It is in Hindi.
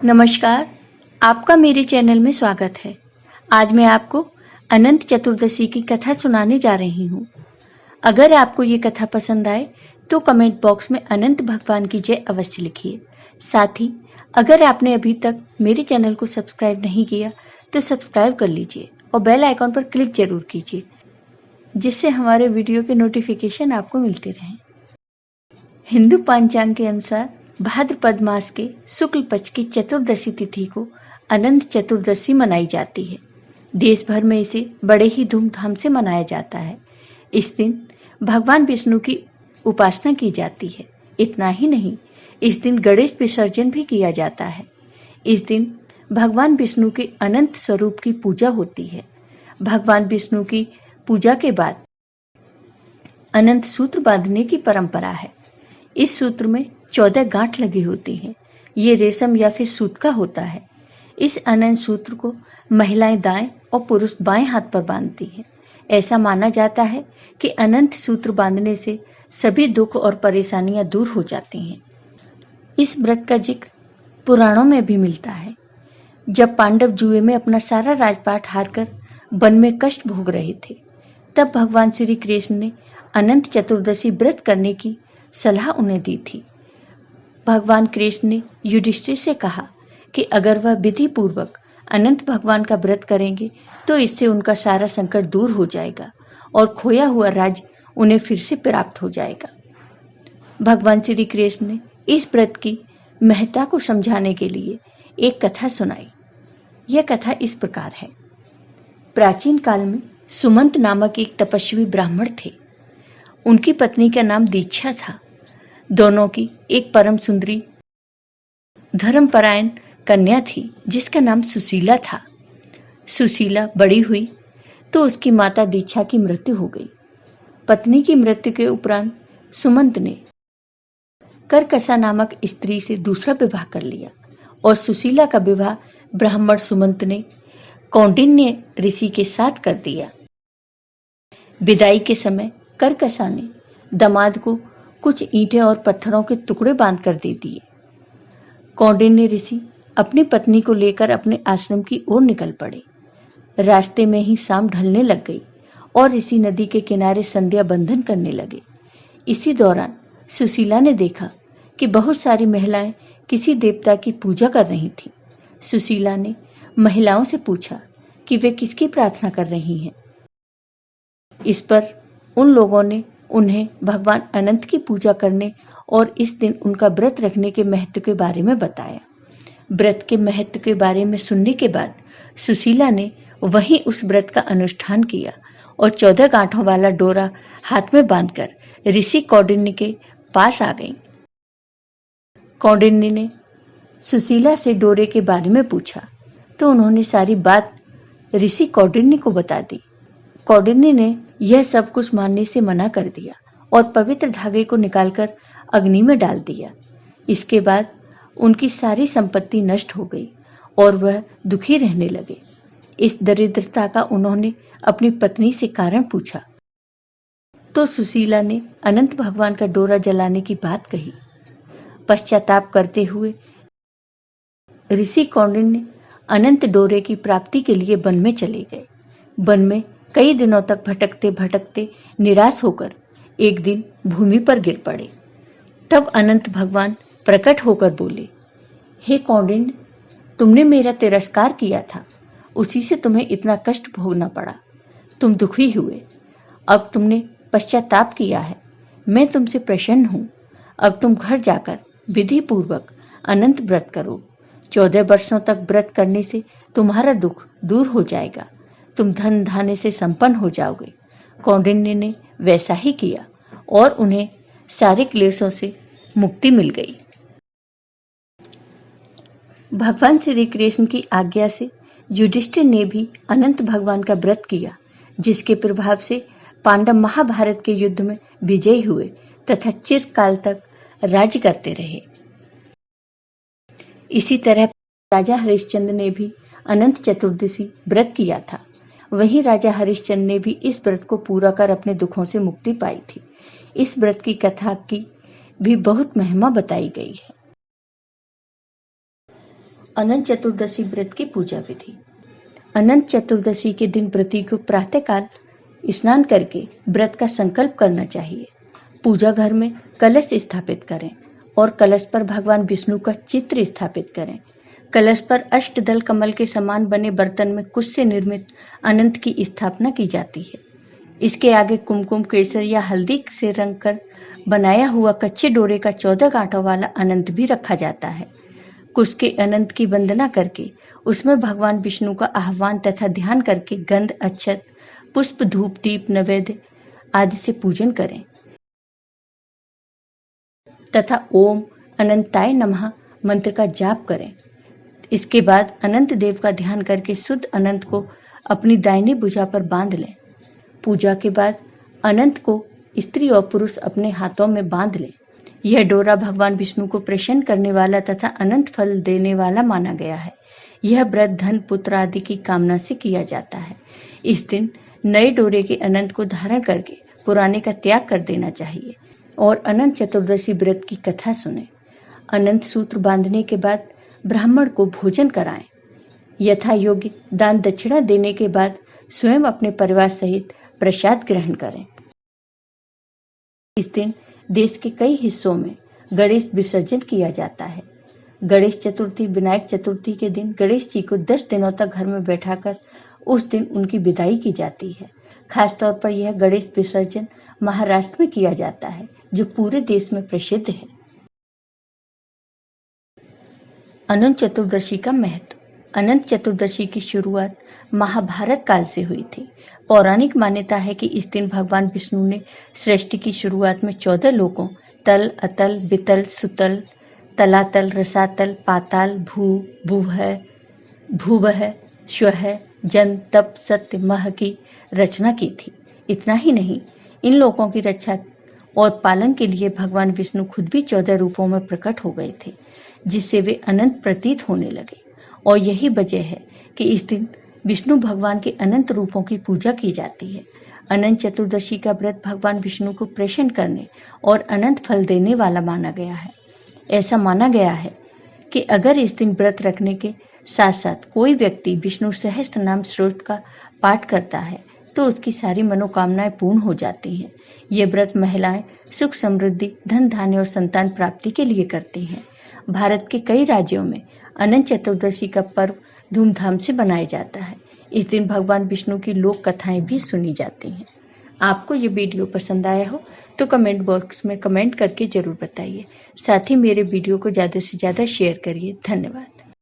नमस्कार, आपका मेरे चैनल में स्वागत है। आज मैं आपको अनंत चतुर्दशी की कथा सुनाने जा रही हूँ। अगर आपको ये कथा पसंद आए तो कमेंट बॉक्स में अनंत भगवान की जय अवश्य लिखिए। साथ ही अगर आपने अभी तक मेरे चैनल को सब्सक्राइब नहीं किया तो सब्सक्राइब कर लीजिए और बेल आइकॉन पर क्लिक जरूर कीजिए, जिससे हमारे वीडियो के नोटिफिकेशन आपको मिलते रहें। हिंदू पंचांग के अनुसार भाद्रपद मास के शुक्ल पक्ष की चतुर्दशी तिथि को अनंत चतुर्दशी मनाई जाती है। देश भर में इसे बड़े ही धूमधाम से मनाया जाता है। इस दिन भगवान विष्णु की उपासना की जाती है। इतना ही नहीं, इस दिन गणेश विसर्जन भी किया जाता है। इस दिन भगवान विष्णु के अनंत स्वरूप की पूजा होती है। भगवान विष्णु की पूजा के बाद अनंत सूत्र बांधने की परंपरा है। इस सूत्र में 14 गांठ लगी होती हैं। ये रेशम या फिर सूत का होता है। इस अनंत सूत्र को महिलाएं दाएं और पुरुष बाएं हाथ पर बांधती हैं। ऐसा माना जाता है कि अनंत सूत्र बांधने से सभी दुख और परेशानियां दूर हो जाती हैं। इस व्रत का जिक्र पुराणों में भी मिलता है। जब पांडव जुए में अपना सारा राजपाट हारकर वन में कष्ट भोग रहे थे, तब भगवान श्री कृष्ण ने अनंत चतुर्दशी व्रत करने की सलाह उन्हें दी थी। भगवान कृष्ण ने युधिष्ठिर से कहा कि अगर वह विधि पूर्वक अनंत भगवान का व्रत करेंगे तो इससे उनका सारा संकट दूर हो जाएगा और खोया हुआ राज्य उन्हें फिर से प्राप्त हो जाएगा। भगवान श्री कृष्ण ने इस व्रत की महत्ता को समझाने के लिए एक कथा सुनाई। यह कथा इस प्रकार है। प्राचीन काल में सुमंत नामक एक तपस्वी ब्राह्मण थे। उनकी पत्नी का नाम दीक्षा था। दोनों की एक परम सुंदरी धर्मपरायण कन्या थी जिसका नाम सुशीला था। सुशीला बड़ी हुई तो उसकी माता दीक्षा की मृत्यु हो गई। पत्नी की मृत्यु के उपरांत सुमंत ने करकसा नामक स्त्री से दूसरा विवाह कर लिया और सुशीला का विवाह ब्राह्मण सुमंत ने कौंडिन्य ऋषि के साथ कर दिया। विदाई के समय करकसा ने दामाद को कुछ ईंटें और पत्थरों के टुकड़े बांध कर दे दिए। कौंडिन्य ऋषि अपनी पत्नी को लेकर अपने आश्रम की ओर निकल पड़े। रास्ते में ही शाम ढलने लग गई और ऋषि नदी के किनारे संध्या बंधन करने लगे। इसी दौरान सुशीला ने देखा कि बहुत सारी महिलाएं किसी देवता की पूजा कर रही थीं। सुशीला ने महिलाओं से पूछा कि वे किसकी प्रार्थना कर रही हैं। इस पर उन लोगों ने उन्हें भगवान अनंत की पूजा करने और इस दिन उनका व्रत रखने के महत्व के बारे में बताया। व्रत के महत्व के बारे में सुनने के बाद सुशीला ने वहीं उस व्रत का अनुष्ठान किया और 14 गांठों वाला डोरा हाथ में बांधकर ऋषि कौंडिन्य के पास आ गई। कौंडिन्य ने सुशीला से डोरे के बारे में पूछा तो उन्होंने सारी बात ऋषि कौंडिन्य को बता दी। कौंडिन्य ने यह सब कुछ मानने से मना कर दिया और पवित्र धागे को निकालकर अग्नि में डाल दिया। इसके बाद उनकी सारी संपत्ति नष्ट हो गई और वह दुखी रहने लगे। इस दरिद्रता का उन्होंने अपनी पत्नी से कारण पूछा तो सुशीला ने अनंत भगवान का डोरा जलाने की बात कही। पश्चाताप करते हुए ऋषि कौंडिन्य अनंत डोरे की प्राप्ति के लिए वन में चले गए। वन में कई दिनों तक भटकते भटकते निराश होकर एक दिन भूमि पर गिर पड़े। तब अनंत भगवान प्रकट होकर बोले, हे कौंडिन्य, तुमने मेरा तिरस्कार किया था, उसी से तुम्हें इतना कष्ट भोगना पड़ा। तुम दुखी हुए, अब तुमने पश्चाताप किया है। मैं तुमसे प्रसन्न हूं। अब तुम घर जाकर विधि पूर्वक अनंत व्रत करो। 14 वर्षों तक व्रत करने से तुम्हारा दुख दूर हो जाएगा। तुम धन धान्य से संपन्न हो जाओगे। कौंडिन्य ने वैसा ही किया और उन्हें सारे क्लेशों से मुक्ति मिल गई। भगवान श्री कृष्ण की आज्ञा से युधिष्ठिर ने भी अनंत भगवान का व्रत किया, जिसके प्रभाव से पांडव महाभारत के युद्ध में विजयी हुए तथा चिरकाल तक राज्य करते रहे। इसी तरह राजा हरिश्चंद्र ने भी अनंत चतुर्दशी व्रत किया था। वहीं राजा हरिश्चंद्र ने भी इस व्रत को पूरा कर अपने दुखों से मुक्ति पाई थी। इस व्रत की कथा की भी बहुत महिमा बताई गई है। अनंत चतुर्दशी व्रत की पूजा विधि। अनंत चतुर्दशी के दिन व्रती को प्रातःकाल स्नान करके व्रत का संकल्प करना चाहिए। पूजा घर में कलश स्थापित करें और कलश पर भगवान विष्णु का चित्र स्थापित करें। कलश पर अष्टदल कमल के समान बने बर्तन में कुश से निर्मित अनंत की स्थापना की जाती है। इसके आगे कुमकुम, केसर या हल्दी से रंग कर बनाया हुआ कच्चे डोरे का 14 गांठों वाला अनंत भी रखा जाता है। कुश के अनंत की वंदना करके उसमें भगवान विष्णु का आह्वान तथा ध्यान करके गंध, अक्षत, पुष्प, धूप, दीप, नैवेद्य आदि से पूजन करें तथा ओम अनंताय नमः मंत्र का जाप करें। इसके बाद अनंत देव का ध्यान करके शुद्ध अनंत को अपनी दाहिनी भुजा पर बांध लें। पूजा के बाद अनंत को स्त्री और पुरुष अपने हाथों में बांध लें। यह डोरा भगवान विष्णु को प्रसन्न करने वाला तथा अनंत फल देने वाला माना गया है। यह व्रत धन, पुत्र आदि की कामना से किया जाता है। इस दिन नए डोरे के अनंत को धारण करके पुराने का त्याग कर देना चाहिए और अनंत चतुर्दशी व्रत की कथा सुने। अनंत सूत्र बांधने के बाद ब्राह्मण को भोजन कराएं। यथा योग्य दान दक्षिणा देने के बाद स्वयं अपने परिवार सहित प्रसाद ग्रहण करें। इस दिन देश के कई हिस्सों में गणेश विसर्जन किया जाता है। गणेश चतुर्थी, विनायक चतुर्थी के दिन गणेश जी को 10 दिनों तक घर में बैठाकर उस दिन उनकी विदाई की जाती है। खासतौर पर यह गणेश विसर्जन महाराष्ट्र में किया जाता है, जो पूरे देश में प्रसिद्ध है। अनंत चतुर्दशी का महत्व। अनंत चतुर्दशी की शुरुआत महाभारत काल से हुई थी। पौराणिक मान्यता है कि इस दिन भगवान विष्णु ने सृष्टि की शुरुआत में 14 लोकों तल, अतल, वितल, सुतल, तलातल, रसातल, पाताल, भूवः, श्वः, जन, तप, सत्य, मह की रचना की थी। इतना ही नहीं, इन लोकों की रक्षा और पालन के लिए भगवान विष्णु खुद भी 14 रूपों में प्रकट हो गए थे, जिससे वे अनंत प्रतीत होने लगे। और यही वजह है कि इस दिन विष्णु भगवान के अनंत रूपों की पूजा की जाती है। अनंत चतुर्दशी का व्रत भगवान विष्णु को प्रसन्न करने और अनंत फल देने वाला माना गया है। ऐसा माना गया है कि अगर इस दिन व्रत रखने के साथ साथ कोई व्यक्ति विष्णु सहस्त्र नाम स्तोत्र का पाठ करता है तो उसकी सारी मनोकामनाएं पूर्ण हो जाती हैं। ये व्रत महिलाएं सुख, समृद्धि, धन, धान्य और संतान प्राप्ति के लिए करती हैं। भारत के कई राज्यों में अनंत चतुर्दशी का पर्व धूमधाम से मनाया जाता है। इस दिन भगवान विष्णु की लोक कथाएं भी सुनी जाती हैं। आपको ये वीडियो पसंद आया हो तो कमेंट बॉक्स में कमेंट करके जरूर बताइए। साथ ही मेरे वीडियो को ज़्यादा से ज़्यादा शेयर करिए। धन्यवाद।